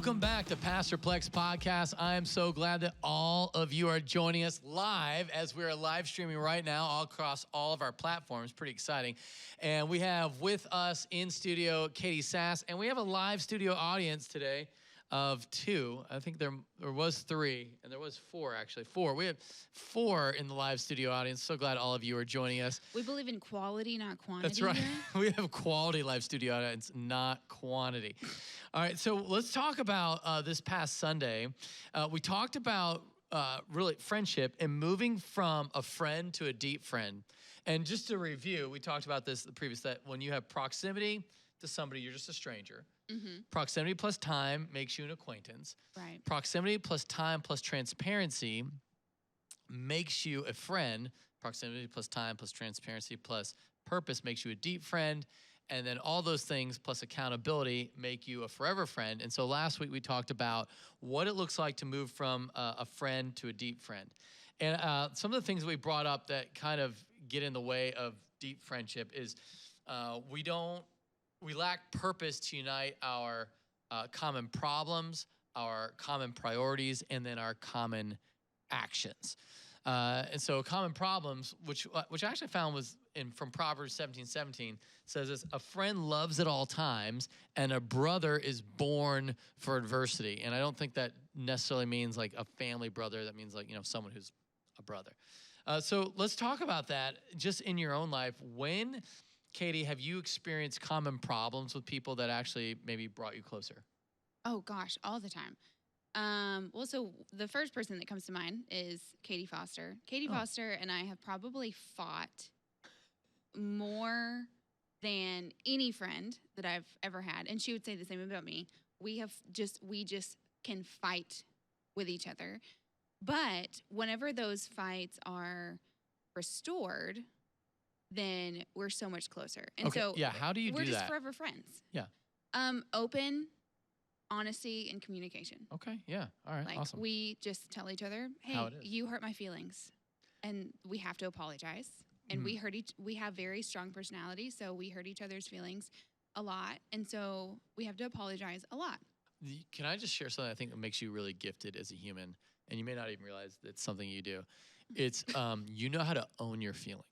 Welcome back to Pastor Plek's podcast. I am so glad that all of you are joining us live as we are live streaming right now all across all of our platforms. Pretty exciting. And we have with us in studio Catie Sas, and we have a live studio audience today of two. I think there was three, and there was four, actually. Four. We had four in the live studio audience. So glad all of you are joining us. We believe in quality, not quantity. That's right. Here. We have quality live studio audience, not quantity. All right, so let's talk about this past Sunday. We talked about really friendship and moving from a friend to a deep friend. And just to review, we talked about this the previous, that when you have proximity to somebody, you're just a stranger. Mm-hmm. Proximity plus time makes you an acquaintance. Right. Proximity plus time plus transparency makes you a friend. Proximity plus time plus transparency plus purpose makes you a deep friend. And then all those things plus accountability make you a forever friend. And so last week we talked about what it looks like to move from a friend to a deep friend. And some of the things we brought up that kind of get in the way of deep friendship is we lack purpose to unite our common problems, our common priorities, and then our common actions. And so common problems, which I actually found was from Proverbs 17:17, says this: a friend loves at all times, and a brother is born for adversity. And I don't think that necessarily means like a family brother. That means like, someone who's a brother. So let's talk about that just in your own life. When, Catie, have you experienced common problems with people that actually maybe brought you closer? Oh gosh, all the time. So the first person that comes to mind is Katie Foster. Katie Foster and I have probably fought more than any friend that I've ever had. And she would say the same about me. We just can fight with each other. But whenever those fights are restored, then we're so much closer. And so how do you do that? We're just forever friends. Yeah. Open, honesty, and communication. Okay, yeah. All right, awesome. We just tell each other, hey, you hurt my feelings. And we have to apologize. And we have very strong personalities, so we hurt each other's feelings a lot. And so we have to apologize a lot. Can I just share something I think that makes you really gifted as a human? And you may not even realize that it's something you do. It's you know how to own your feelings.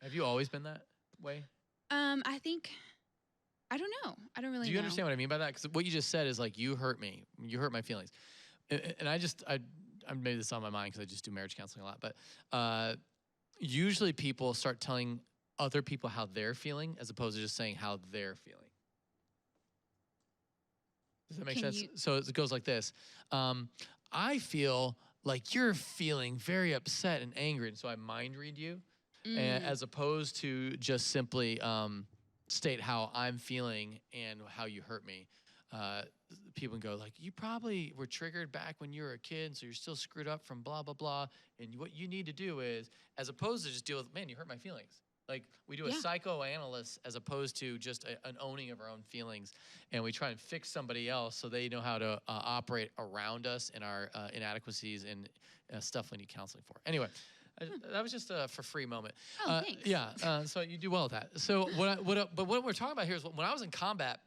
Have you always been that way? I don't know. I don't really know. Do you understand what I mean by that? Because what you just said is like, you hurt me. You hurt my feelings. And I made this on my mind because I just do marriage counseling a lot. But usually people start telling other people how they're feeling as opposed to just saying how they're feeling. Does that make sense? So it goes like this. I feel like you're feeling very upset and angry, and so I mind read you, as opposed to just simply state how I'm feeling and how you hurt me. People can go like, you probably were triggered back when you were a kid, so you're still screwed up from blah, blah, blah. And what you need to do is, as opposed to just deal with, man, you hurt my feelings. Like we do a psychoanalyst as opposed to just an owning of our own feelings. And we try and fix somebody else so they know how to operate around us and our inadequacies and stuff we need counseling for. Anyway, that was just a for free moment. Oh, thanks. Yeah, so you do well with that. So but what we're talking about here is when I was in combat,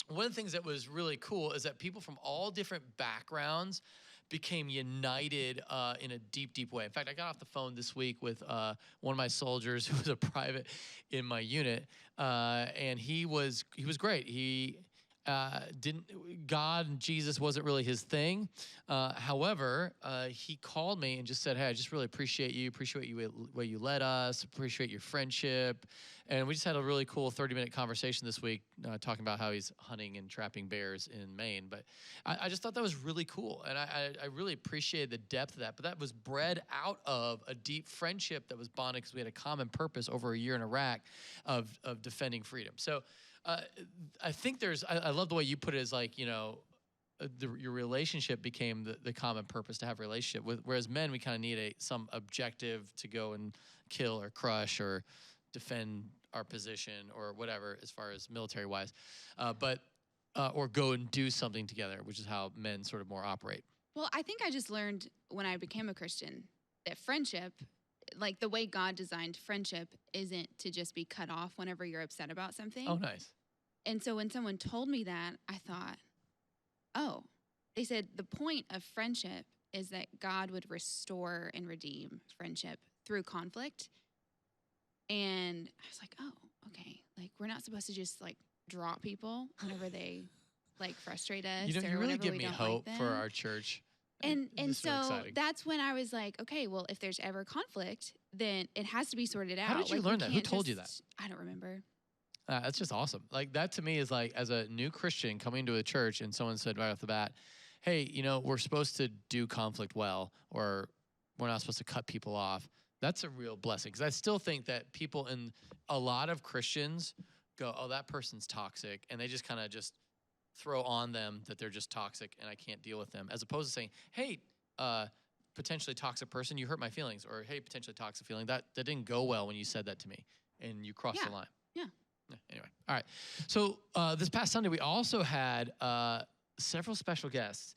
one of the things that was really cool is that people from all different backgrounds became united in a deep, deep way. In fact, I got off the phone this week with one of my soldiers who was a private in my unit, and he was great. He God and Jesus wasn't really his thing. However, he called me and just said, hey, I just really appreciate you the way you led us, appreciate your friendship. And we just had a really cool 30-minute conversation this week talking about how he's hunting and trapping bears in Maine. But I just thought that was really cool. And I really appreciated the depth of that. But that was bred out of a deep friendship that was bonded because we had a common purpose over a year in Iraq of defending freedom. So I think I love the way you put it as like, your relationship became the common purpose to have a relationship with, whereas men, we kind of need some objective to go and kill or crush or defend our position or whatever as far as military wise, or go and do something together, which is how men sort of more operate. Well, I think I just learned when I became a Christian that friendship, like the way God designed friendship, isn't to just be cut off whenever you're upset about something. Oh, nice. And so when someone told me that, I thought, Oh, they said the point of friendship is that God would restore and redeem friendship through conflict. And I was like, oh, okay. Like, we're not supposed to just like drop people whenever they like frustrate us You or really whenever give we me don't hope like for them. our church. And It's really so exciting. that's when I was like, okay, well, if there's ever conflict, then it has to be sorted out. How did you like, we learn that? Who can't told you that? just- I don't remember. That's just awesome. Like that to me is like as a new Christian coming to a church and someone said right off the bat, hey, we're supposed to do conflict well, or we're not supposed to cut people off. That's a real blessing because I still think that people in a lot of Christians go, oh, that person's toxic. And they just kind of just throw on them that they're just toxic and I can't deal with them, as opposed to saying, hey, potentially toxic person, you hurt my feelings, or hey, potentially toxic feeling, that didn't go well when you said that to me and you crossed the line. Yeah. Anyway, all right. So this past Sunday, we also had several special guests,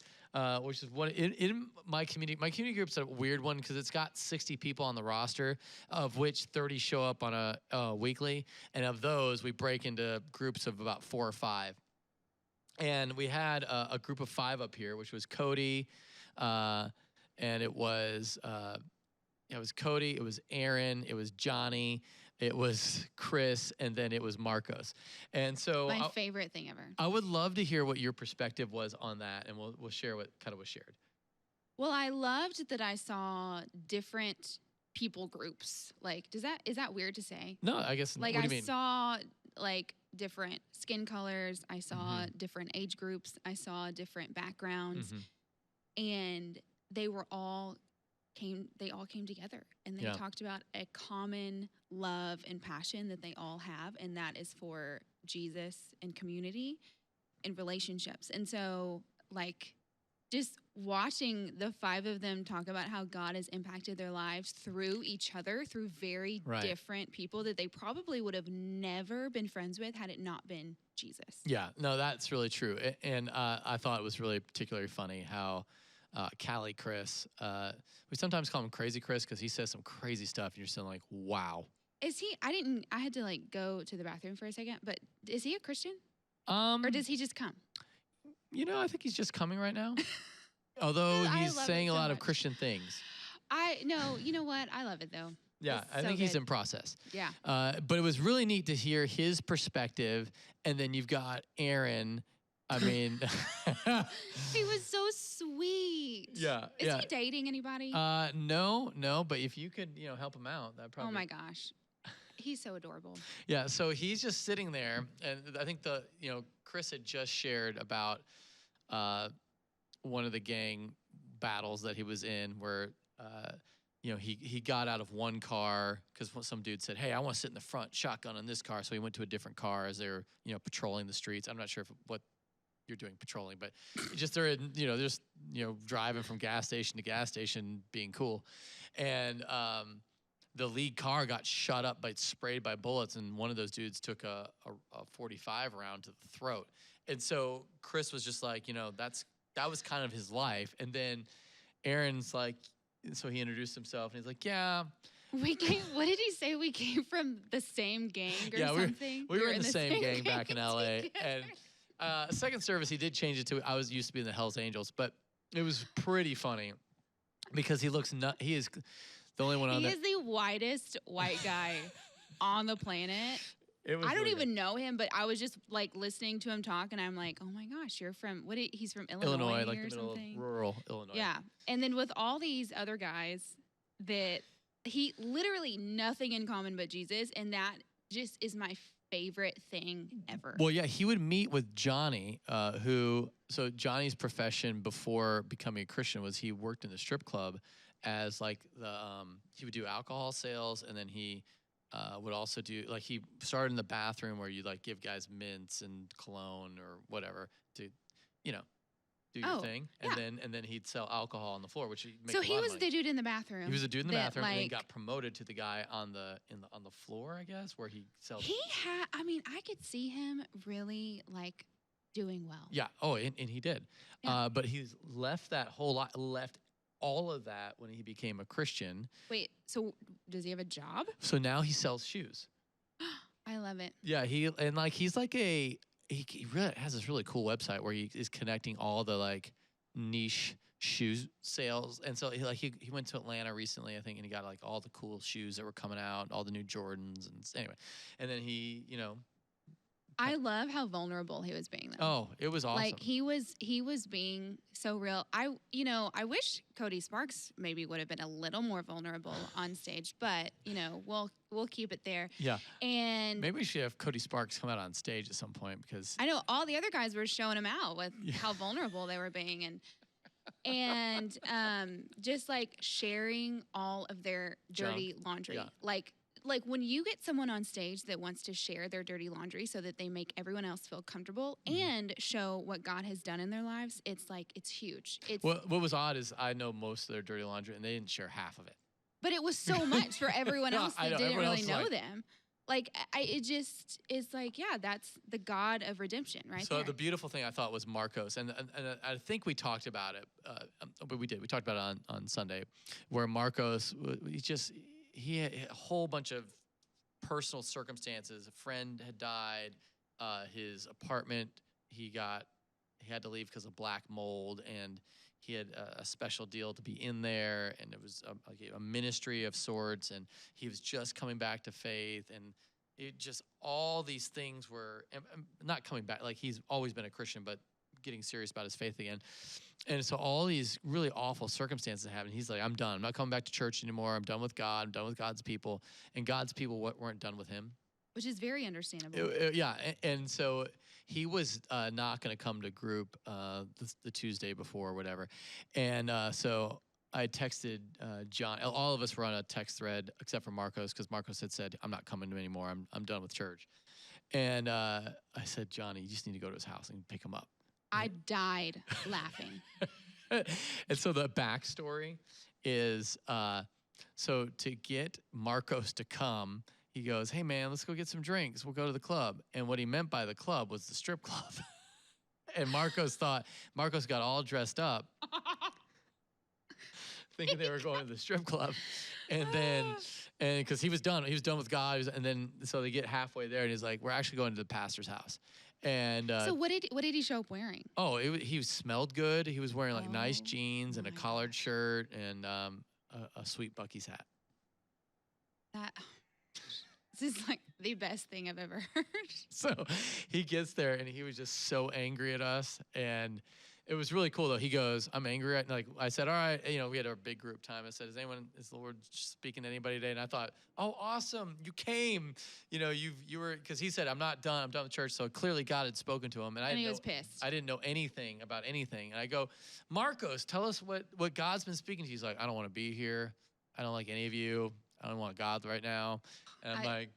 which is what in my community. My community group's a weird one because it's got 60 people on the roster, of which 30 show up on a weekly, and of those, we break into groups of about 4 or 5. And we had a group of 5 up here, which was Cody, and it was Cody, it was Aaron, it was Johnny, it was Chris, and then it was Marcos. And so My favorite thing ever. I would love to hear what your perspective was on that, and we'll share what kind of was shared. Well, I loved that I saw different people groups. Like, is that weird to say? No, I guess. Like, what do you I mean? saw like different skin colors. I saw different age groups. I saw different backgrounds, and they all came together, and they talked about a common love and passion that they all have, and that is for Jesus and community and relationships. And so, like, just watching the 5 of them talk about how God has impacted their lives through each other, through very different people that they probably would have never been friends with had it not been Jesus. Yeah, no, that's really true. And I thought it was really particularly funny how Callie Chris, we sometimes call him Crazy Chris because he says some crazy stuff and you're still like, wow. Is he, I had to like go to the bathroom for a second, but is he a Christian? Or does he just come? I think he's just coming right now. Although he's saying a lot of Christian things. No, you know what? I love it though. Yeah, I think he's in process. Yeah. But it was really neat to hear his perspective. And then you've got Aaron. I mean, he was so sweet. Yeah. Is he dating anybody? No. But if you could, help him out, that probably. Oh my gosh. He's so adorable. Yeah, so he's just sitting there, and I think Chris had just shared about one of the gang battles that he was in, where he got out of one car because some dude said, "Hey, I want to sit in the front, shotgun in this car," so he went to a different car as they were patrolling the streets. I'm not sure what you're doing patrolling, but just they're just driving from gas station to gas station, being cool, and the lead car got shot up sprayed by bullets, and one of those dudes took a 45 round to the throat. And so Chris was just like, that was kind of his life. And then Aaron's like, so he introduced himself, and he's like, yeah. What did he say? We came from the same gang or something? We were in the same gang back in LA. And second service, he did change it to, I used to be in the Hells Angels, but it was pretty funny because he is the only one on there. He is the whitest white guy on the planet. I don't even know him, but I was just like listening to him talk, and I'm like, oh my gosh, you're from he's from Illinois, like or the middle something. of rural Illinois. Yeah, and then with all these other guys that he literally nothing in common but Jesus, and that just is my favorite thing ever. Well, yeah, he would meet with Johnny, so Johnny's profession before becoming a Christian was he worked in the strip club as like he would do alcohol sales, and then he would also do, like, he started in the bathroom where you like give guys mints and cologne or whatever to do your thing, and then he'd sell alcohol on the floor, which he makes so a he lot was of money. the dude in the bathroom. He was the dude in the bathroom, and then got promoted to the guy on the floor, I guess, where he sells. I could see him really like doing well. Yeah. Oh, and he did. Yeah. But he's left that whole lot, left all of that when he became a Christian. Wait, so does he have a job? So now he sells shoes. I love it. Yeah, he's like he really has this really cool website where he is connecting all the like niche shoe sales. And so he went to Atlanta recently, I think, and he got like all the cool shoes that were coming out, all the new Jordans, and anyway. And then he, I love how vulnerable he was being though. oh, it was awesome. Like he was being so real. I wish Cody Sparks maybe would have been a little more vulnerable on stage, but we'll keep it there. Yeah. And Maybe we should have Cody Sparks come out on stage at some point, because I know all the other guys were showing him out with how vulnerable they were being, and just like sharing all of their dirty laundry. Yeah. Like when you get someone on stage that wants to share their dirty laundry so that they make everyone else feel comfortable and show what God has done in their lives, it's huge. What was odd is I know most of their dirty laundry, and they didn't share half of it. But it was so much for everyone else that didn't really know like, them. It just is like, yeah, that's the God of redemption, right? So there. the beautiful thing I thought was Marcos, and I think we talked about it, but we did. We talked about it on Sunday, where Marcos, he had a whole bunch of personal circumstances. A friend had died. His apartment, he had to leave because of black mold, and he had a special deal to be in there, and it was a ministry of sorts, and he was just coming back to faith, and it just, all these things were not coming back. Like, he's always been a Christian, but getting serious about his faith again. And so all these really awful circumstances happened. He's like, I'm done. I'm not coming back to church anymore. I'm done with God. I'm done with God's people. And God's people weren't done with him. Which is very understandable. Yeah. And so he was not going to come to group the Tuesday before or whatever. And so I texted John. All of us were on a text thread except for Marcos, because Marcos had said, I'm not coming anymore. I'm done with church. And I said, Johnny, you just need to go to his house and pick him up. I died laughing. And so the backstory is, so to get Marcos to come, he goes, hey, man, let's go get some drinks. We'll go to the club. And what he meant by the club was the strip club. And Marcos got all dressed up, thinking they were going to the strip club. And because he was done with God. And then, so they get halfway there, and he's like, we're actually going to the pastor's house. And so what did he show up wearing? Oh, he smelled good. He was wearing like nice jeans and a collared shirt and a sweet Buc-ee's hat. This is like the best thing I've ever heard. So he gets there, and he was just so angry at us, and it was really cool though. He goes, I'm angry. Like I said, all right, we had our big group time. I said, is the Lord speaking to anybody today? And I thought, oh, awesome, you came. You were, because he said, I'm not done. I'm done with church. So clearly God had spoken to him, and he was pissed. I didn't know anything about anything. And I go, Marcos, tell us what God's been speaking to you. He's like, I don't want to be here. I don't like any of you. I don't want God right now. And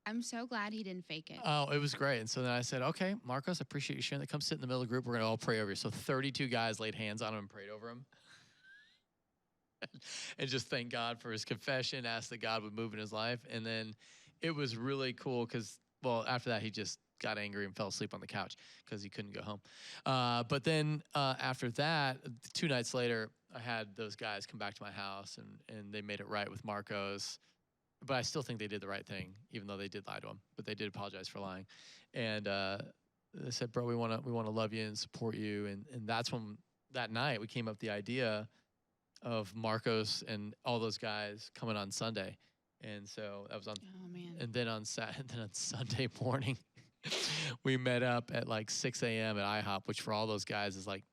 I'm so glad he didn't fake it. Oh, it was great. And so then I said, okay, Marcos, I appreciate you sharing that. Come sit in the middle of the group. We're going to all pray over you. So 32 guys laid hands on him and prayed over him. And just thank God for his confession, asked that God would move in his life. And then it was really cool because, after that, he just got angry and fell asleep on the couch because he couldn't go home. But then after that, 2 nights later, I had those guys come back to my house, and they made it right with Marcos. But I still think they did the right thing, even though they did lie to him. But they did apologize for lying. And they said, bro, we want to love you and support you. And that's when, that night, we came up with the idea of Marcos and all those guys coming on Sunday. And so that was on. Oh, man. And then on Sunday morning, we met up at like 6 a.m. at IHOP, which for all those guys is like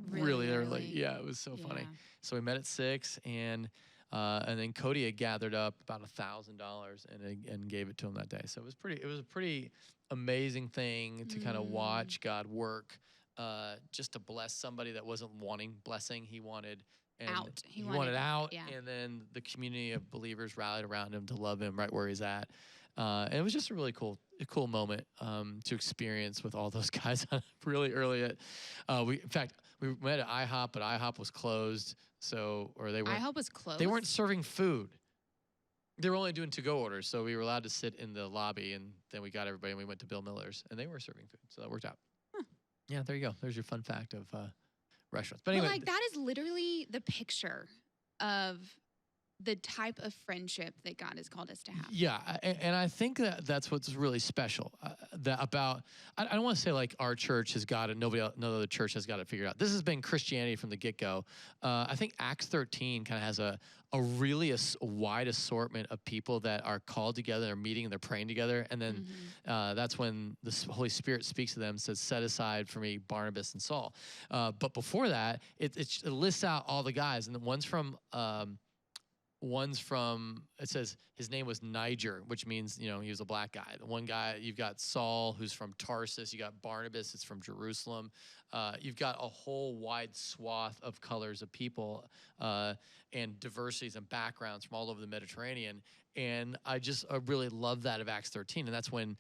really early. Yeah, it was so funny. So we met at 6, and then Cody had gathered up about $1,000 and gave it to him that day. So it was a pretty amazing thing to kind of watch God work, just to bless somebody that wasn't wanting blessing. He wanted out. He wanted out. Yeah. And then the community of believers rallied around him to love him right where he's at. And it was just a really cool moment to experience with all those guys really early. In fact, we met at IHOP, but IHOP was closed. IHOP was closed? They weren't serving food. They were only doing to-go orders, so we were allowed to sit in the lobby, and then we got everybody, and we went to Bill Miller's, and they were serving food, so that worked out. Huh. Yeah, there you go. There's your fun fact of restaurants. But anyway, that is literally the picture of the type of friendship that God has called us to have. Yeah, and I think that that's what's really special that about. I don't want to say like our church has got it. No other church has got it figured out. This has been Christianity from the get go. I think Acts 13 kind of has a really wide assortment of people that are called together, they're meeting, and they're praying together, and then that's when the Holy Spirit speaks to them, says, "Set aside for me Barnabas and Saul." But before that, it lists out all the guys, and the one's from, it says his name was Niger, which means, he was a black guy. The one guy, you've got Saul, who's from Tarsus. You got Barnabas, it's from Jerusalem. You've got a whole wide swath of colors of people and diversities and backgrounds from all over the Mediterranean. And I really love that of Acts 13. And that's when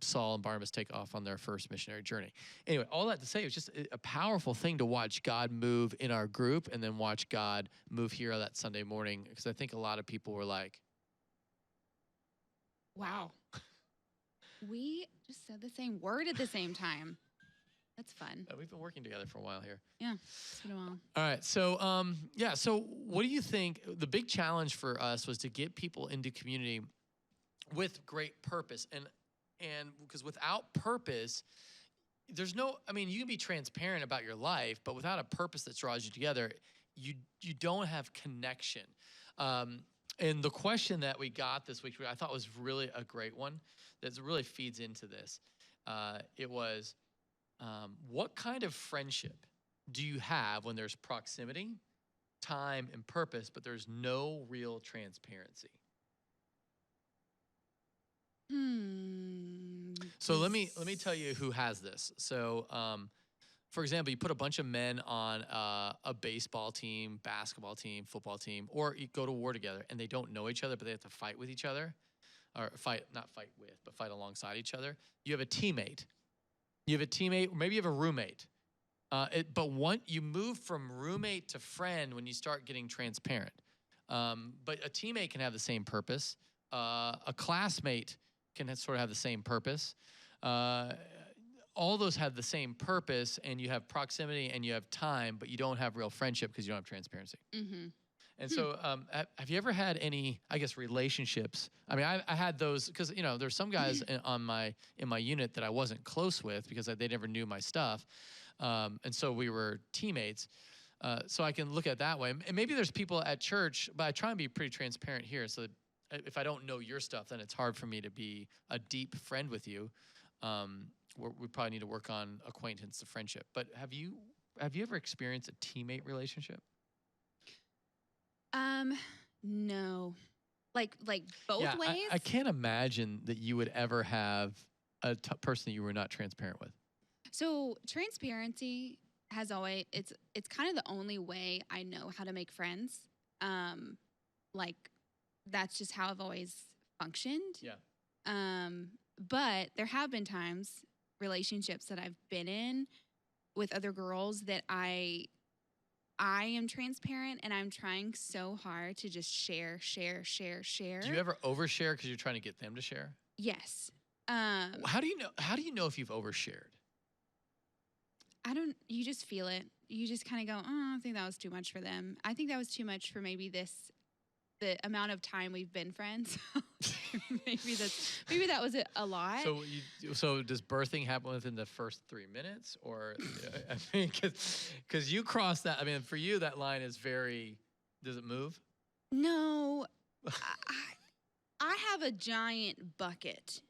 Saul and Barnabas take off on their first missionary journey. Anyway, all that to say, it's just a powerful thing to watch God move in our group and then watch God move here on that Sunday morning. Because I think a lot of people were like, wow. We just said the same word at the same time. That's fun. We've been working together for a while here. Yeah, it's been a while. All right, so so what do you think? The big challenge for us was to get people into community with great purpose, and because without purpose, there's no. I mean, you can be transparent about your life, but without a purpose that draws you together, you don't have connection. And the question that we got this week, I thought was really a great one that really feeds into this. It was, what kind of friendship do you have when there's proximity, time, and purpose, but there's no real transparency? So let me tell you who has this. So, for example, you put a bunch of men on a baseball team, basketball team, football team, or you go to war together, and they don't know each other, but they have to fight with each other, or not fight with, but fight alongside each other. You have a teammate. Or maybe you have a roommate. But you move from roommate to friend when you start getting transparent. But a teammate can have the same purpose. A classmate can sort of have the same purpose. All those have the same purpose, and you have proximity and you have time, but you don't have real friendship because you don't have transparency. Mm-hmm. And so have you ever had any, I guess, relationships? I mean, I had those because, there's some guys in my unit that I wasn't close with because they never knew my stuff. And so we were teammates. So I can look at it that way. And maybe there's people at church, but I try and be pretty transparent here so that if I don't know your stuff, then it's hard for me to be a deep friend with you. We probably need to work on acquaintance to friendship. But have you ever experienced a teammate relationship? No. Like both ways? I can't imagine that you would ever have a person that you were not transparent with. So transparency has always, it's kind of the only way I know how to make friends. That's just how I've always functioned. Yeah. But there have been times, relationships that I've been in with other girls that I am transparent, and I'm trying so hard to just share. Do you ever overshare because you're trying to get them to share? Yes. How do you know if you've overshared? You just feel it. You just kind of go, oh, I think that was too much for them. I think that was too much for maybe the amount of time we've been friends. maybe that was a lot. So does birthing happen within the first 3 minutes, or I mean, because you cross that. I mean, for you that line is very. Does it move? No, I have a giant bucket,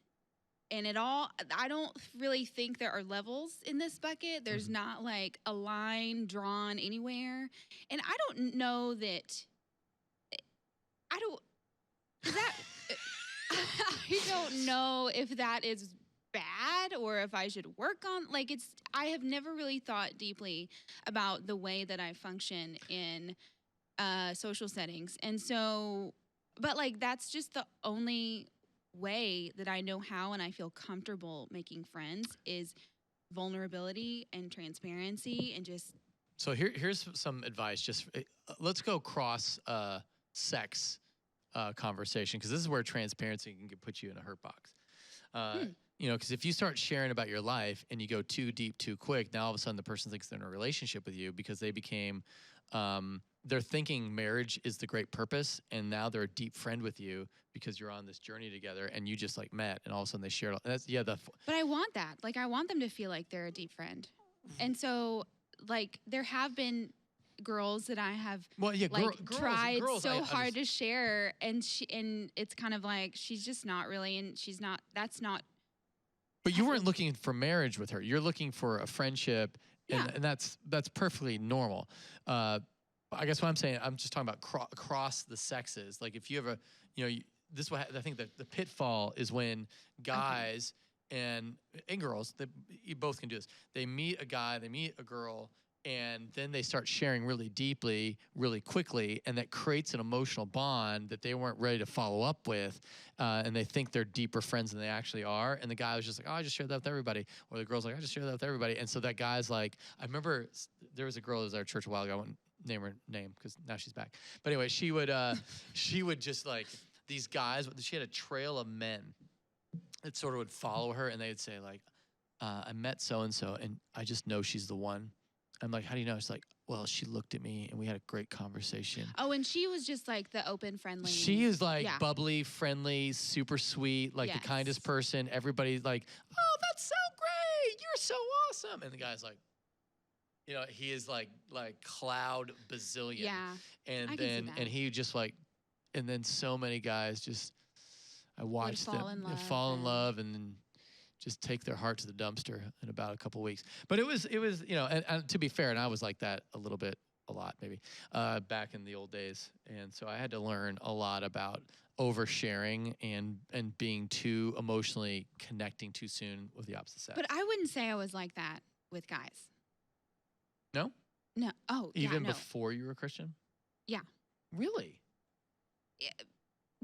and I don't really think there are levels in this bucket. There's not like a line drawn anywhere, and I don't know that. I don't know if that is bad or if I should work on, I have never really thought deeply about the way that I function in social settings. And so, but that's just the only way that I know how and I feel comfortable making friends is vulnerability and transparency and just. So here's some advice. Just let's go cross sex conversation, because this is where transparency can put you in a hurt box. Because if you start sharing about your life and you go too deep too quick, now all of a sudden the person thinks they're in a relationship with you because they became they're thinking marriage is the great purpose, and now they're a deep friend with you because you're on this journey together, and you just like met, and all of a sudden they shared. That's But I want that. Like, I want them to feel like they're a deep friend. And so, like, there have been girls that I have tried so hard to share, and it's kind of like she's just not really, and that's not. But you weren't looking for marriage with her. You're looking for a friendship, and that's perfectly normal. I guess what I'm saying, I'm just talking about across the sexes. Like if you ever, this way, I think that the pitfall is when guys and girls, you both can do this. They meet a guy, they meet a girl, and then they start sharing really deeply, really quickly, and that creates an emotional bond that they weren't ready to follow up with, and they think they're deeper friends than they actually are. And the guy was just like, oh, I just shared that with everybody. Or the girl's like, I just shared that with everybody. And so that guy's like, I remember there was a girl that was at our church a while ago. I won't name her name because now she's back. But anyway, she would just like, these guys, she had a trail of men that sort of would follow her, and they would say like, I met so-and-so, and I just know she's the one. I'm like, how do you know? She's like, well, she looked at me and we had a great conversation. Oh, and she was just like the open, friendly. She is like bubbly, friendly, super sweet, like the kindest person. Everybody's like, oh, that's so great. You're so awesome. And the guy's like, he is like cloud bazillion. Yeah. And and he just like, and then so many guys just, I watched them fall in love and then just take their heart to the dumpster in about a couple weeks. But it was and to be fair, and I was like that a lot maybe, back in the old days. And so I had to learn a lot about oversharing and being too emotionally connecting too soon with the opposite sex. But I wouldn't say I was like that with guys. No? No. Oh, even before you were a Christian? Yeah. Really?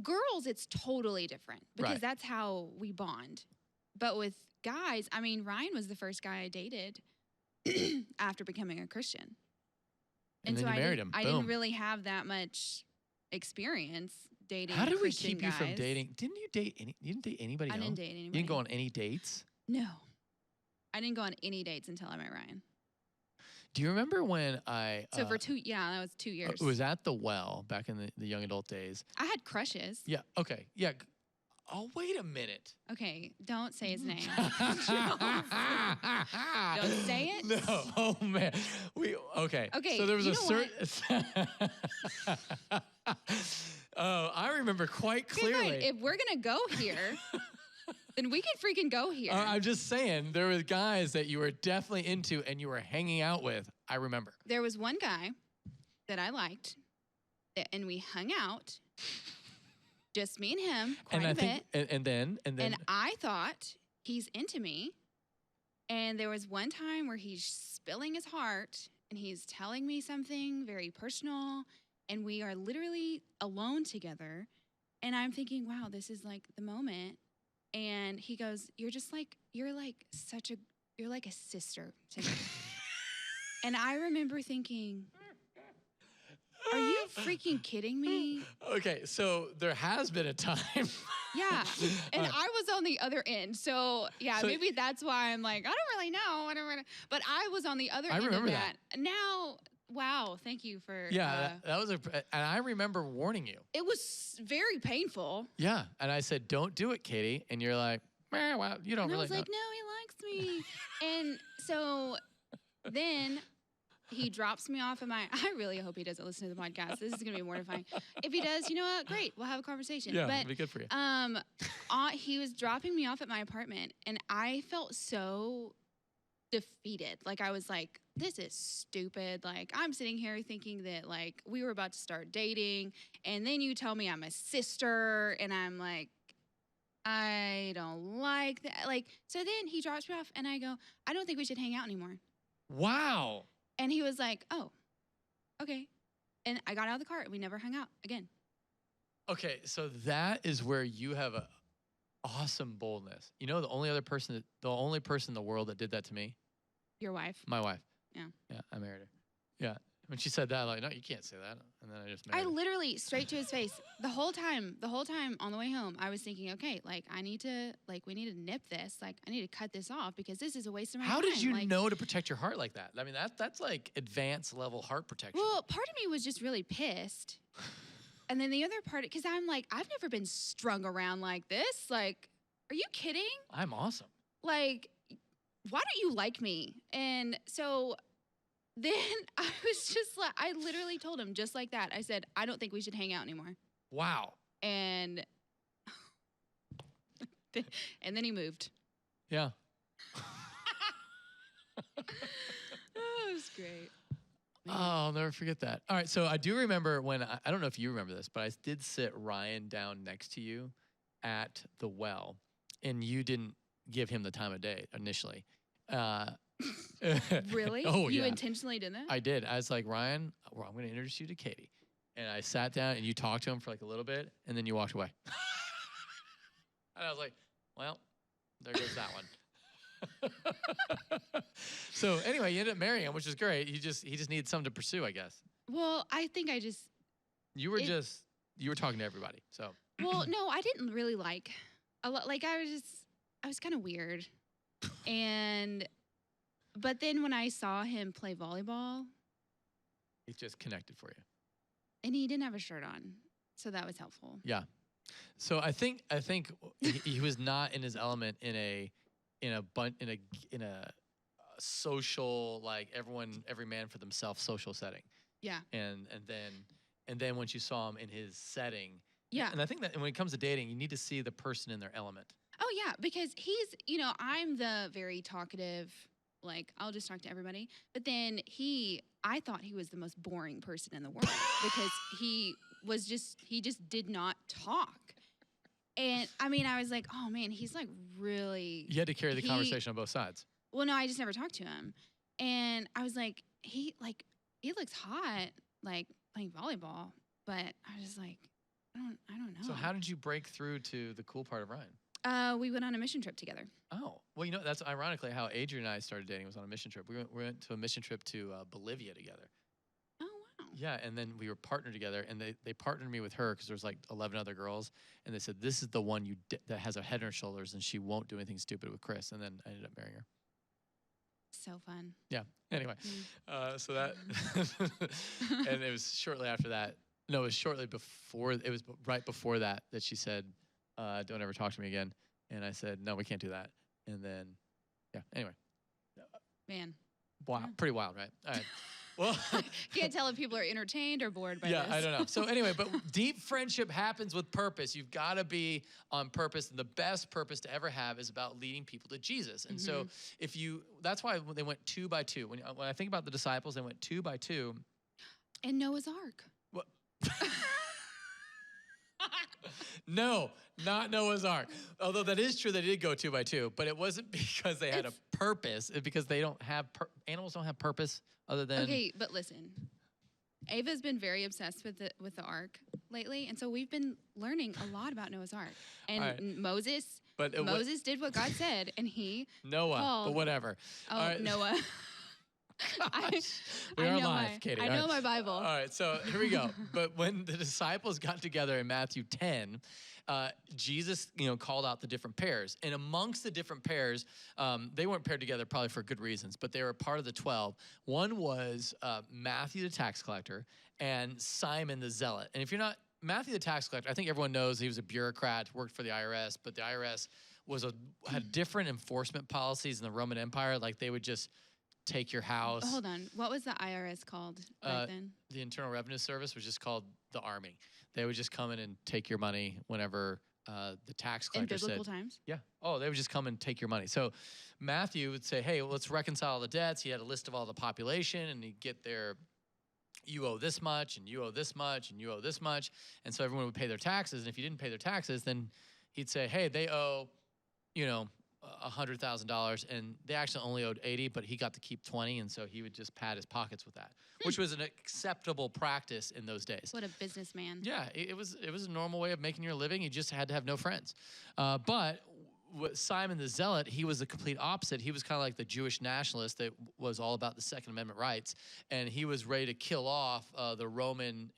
Girls, it's totally different because that's how we bond. But with guys, I mean, Ryan was the first guy I dated after becoming a Christian. And then you married him. I didn't really have that much experience dating How did we Christian keep guys. you from dating? You didn't date anybody else? I didn't date anybody. You didn't go on any dates? No. I didn't go on any dates until I met Ryan. Do you remember when I... So for that was 2 years. It was at the Well back in the young adult days. I had crushes. Yeah, okay. Yeah. Oh, wait a minute. Okay, don't say his name. Don't say it. No. Oh man. Okay. Okay. So there was a certain. Oh, I remember quite clearly. Right. If we're gonna go here, then we can freaking go here. I'm just saying there were guys that you were definitely into and you were hanging out with. I remember. There was one guy that I liked, and we hung out. Just me and him, quite a bit. And then. And I thought he's into me. And there was one time where he's spilling his heart and he's telling me something very personal. And we are literally alone together. And I'm thinking, wow, this is like the moment. And he goes, you're like a sister to me. And I remember thinking, are you freaking kidding me? Okay, so there has been a time. Yeah, and I was on the other end. So maybe that's why I'm like, I don't really know. But I was on the other end of that. Now, wow, thank you for... Yeah, that was and I remember warning you. It was very painful. Yeah, and I said, don't do it, Katie. And you're like, well, you don't really know. I was like, no, he likes me. And so then... He drops me off I really hope he doesn't listen to the podcast. This is going to be mortifying. If he does, you know what? Great. We'll have a conversation. Yeah, it'll be good for you. He was dropping me off at my apartment, and I felt so defeated. Like, I was like, this is stupid. Like, I'm sitting here thinking that, like, we were about to start dating, and then you tell me I'm a sister, and I'm like, I don't like that. Like, so then he drops me off, and I go, I don't think we should hang out anymore. Wow. And he was like, oh, okay. And I got out of the car and we never hung out again. Okay, so that is where you have a awesome boldness. You know, the only person in the world that did that to me? Your wife. My wife. Yeah. Yeah, I married her. Yeah. When she said that, like, no, you can't say that. And then I just I married her. literally straight to his face the whole time on the way home. I was thinking, okay, like we need to nip this. Like I need to cut this off because this is a waste of my time. How did you like, know to protect your heart like that? I mean, that's like advanced level heart protection. Well, part of me was just really pissed. And then the other part, because I'm like, I've never been strung around like this. Like, are you kidding? I'm awesome. Like, why don't you like me? And so then I was just like, I literally told him just like that. I said, I don't think we should hang out anymore. Wow. And and then he moved. Yeah. Oh, it was great. Oh, I'll never forget that. All right, so I do remember when, I don't know if you remember this, but I did sit Ryan down next to you at the well, and you didn't give him the time of day initially. Really? Oh, You yeah. intentionally did that? I did. I was like, Ryan, well, I'm going to introduce you to Katie. And I sat down, and you talked to him for like a little bit, and then you walked away. And I was like, well, there goes that one. So anyway, you ended up marrying him, which is great. He just needed something to pursue, I guess. Well, I think I just, You were talking to everybody. So well, no, I didn't really like a lot. Like I was kind of weird. But then when I saw him play volleyball, it just connected for you. and he didn't have a shirt on, so that was helpful. Yeah. So I think he was not in his element in a social, like every man for themselves social setting. Yeah. And then once you saw him in his setting. Yeah. And I think that when it comes to dating, you need to see the person in their element. Oh yeah, because he's, I'm the very talkative, like I'll just talk to everybody. But then I thought he was the most boring person in the world because he just did not talk. And I mean, I was like, oh man, he's like really. You had to carry the conversation on both sides. Well, no, I just never talked to him. And I was like, he looks hot, like playing volleyball. But I was like, I don't know. So how did you break through to the cool part of Ryan? We went on a mission trip together. Oh, well, that's ironically how Adrian and I started dating, was on a mission trip. We went to a mission trip to Bolivia together. Oh, wow. Yeah, and then we were partnered together, and they partnered me with her because there's like 11 other girls, and they said, this is the one that has a head on her shoulders, and she won't do anything stupid with Chris, and then I ended up marrying her. So fun. Yeah, anyway, so that, and it was shortly after that, no, it was shortly before, it was right before that she said, don't ever talk to me again. And I said, no, we can't do that. And then, yeah, anyway. Man. Wow, Yeah. pretty wild, right? All right. Well, can't tell if people are entertained or bored by yeah, this. I don't know. So anyway, but deep friendship happens with purpose. You've got to be on purpose. And the best purpose to ever have is about leading people to Jesus. And so that's why they went 2 by 2. When I think about the disciples, they went 2 by 2. And Noah's Ark. What? No, not Noah's Ark. Although that is true, they did go 2 by 2, but it wasn't because they had a purpose. It's because they don't have animals don't have purpose other than. Okay, but listen, Ava's been very obsessed with the Ark lately, and so we've been learning a lot about Noah's Ark. And right. Moses did what God said, and he Noah, called, but whatever. Oh, right. Noah. We are know live, Katie. I know my Bible. All right, so here we go. But when the disciples got together in Matthew 10, Jesus, called out the different pairs. And amongst the different pairs, they weren't paired together probably for good reasons, but they were part of the 12. One was Matthew the tax collector and Simon the zealot. And if you're not, Matthew the tax collector, I think everyone knows he was a bureaucrat, worked for the IRS, but the IRS had different enforcement policies in the Roman Empire. Like they would just take your house. Hold on. What was the IRS called back then? The Internal Revenue Service was just called the Army. They would just come in and take your money whenever the tax collector said. In biblical times? Yeah. Oh, they would just come and take your money. So Matthew would say, hey, let's reconcile the debts. He had a list of all the population, and he'd get their, you owe this much, and you owe this much, and you owe this much. And so everyone would pay their taxes. And if you didn't pay their taxes, then he'd say, hey, they owe, $100,000, and they actually only owed 80, but he got to keep 20, and so he would just pad his pockets with that, which was an acceptable practice in those days. What a businessman. Yeah, it was a normal way of making your living. You just had to have no friends. But Simon the Zealot, he was the complete opposite. He was kind of like the Jewish nationalist that was all about the Second Amendment rights, and he was ready to kill off the Roman,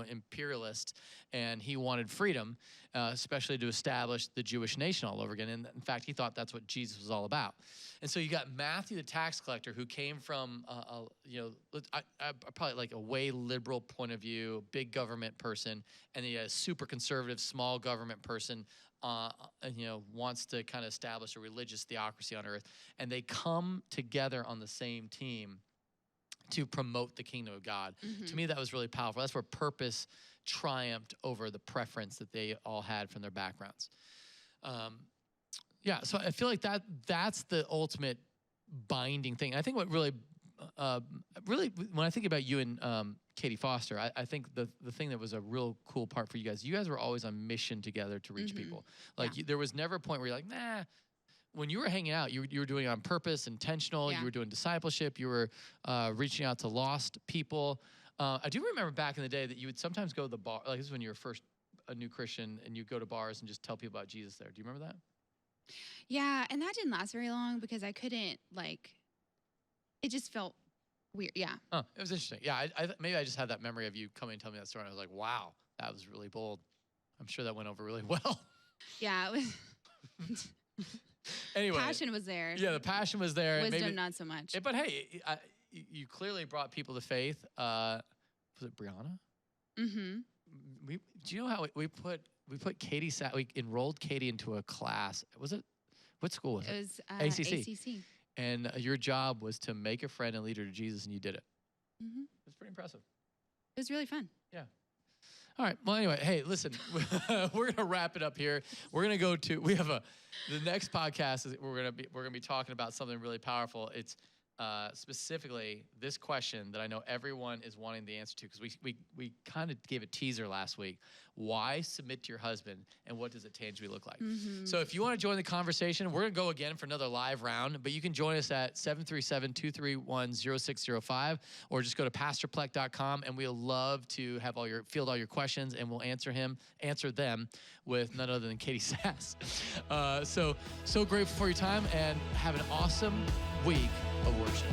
imperialist, and he wanted freedom, especially to establish the Jewish nation all over again. And in fact, he thought that's what Jesus was all about. And so you got Matthew the tax collector, who came from, probably like a way liberal point of view, big government person, and then a super conservative, small government person. Wants to kind of establish a religious theocracy on earth, and they come together on the same team to promote the kingdom of God. To me, that was really powerful. That's where purpose triumphed over the preference that they all had from their backgrounds. So I feel like that's the ultimate binding thing. I think what really, when I think about you and Catie Foster, I think the thing that was a real cool part for you guys were always on mission together to reach people. Like there was never a point where you're like, nah. When you were hanging out, you were doing it on purpose, intentional. You were doing discipleship. You were reaching out to lost people. I do remember back in the day that you would sometimes go to the bar. Like this is when you were first a new Christian, and you go to bars and just tell people about Jesus there. Do you remember that? Yeah, and that didn't last very long because I couldn't it just felt weird. Yeah. Oh, it was interesting. Yeah, maybe I just had that memory of you coming and telling me that story. And I was like, wow, that was really bold. I'm sure that went over really well. Yeah, it was. Anyway, passion was there. Yeah, the passion was there. Wisdom, maybe, not so much. But hey, you clearly brought people to faith. Was it Brianna? Mm-hmm. Do you know how we put Catie Sas? We enrolled Catie into a class. Was it? What school was it? It was ACC. And your job was to make a friend and lead her to Jesus, and you did it. Mm-hmm. It was pretty impressive. It was really fun. Yeah. All right. Well, anyway, hey, listen, we're gonna wrap it up here. We're gonna go to the next podcast is we're gonna be talking about something really powerful. It's specifically this question that I know everyone is wanting the answer to, because we kind of gave a teaser last week. Why submit to your husband, and what does it tangibly look like? So if you want to join the conversation, we're going to go again for another live round, but you can join us at 737-231-0605, or just go to pastorplek.com, and we'll love to have field all your questions, and we'll answer them with none other than Catie Sas. So grateful for your time, and have an awesome week of worship.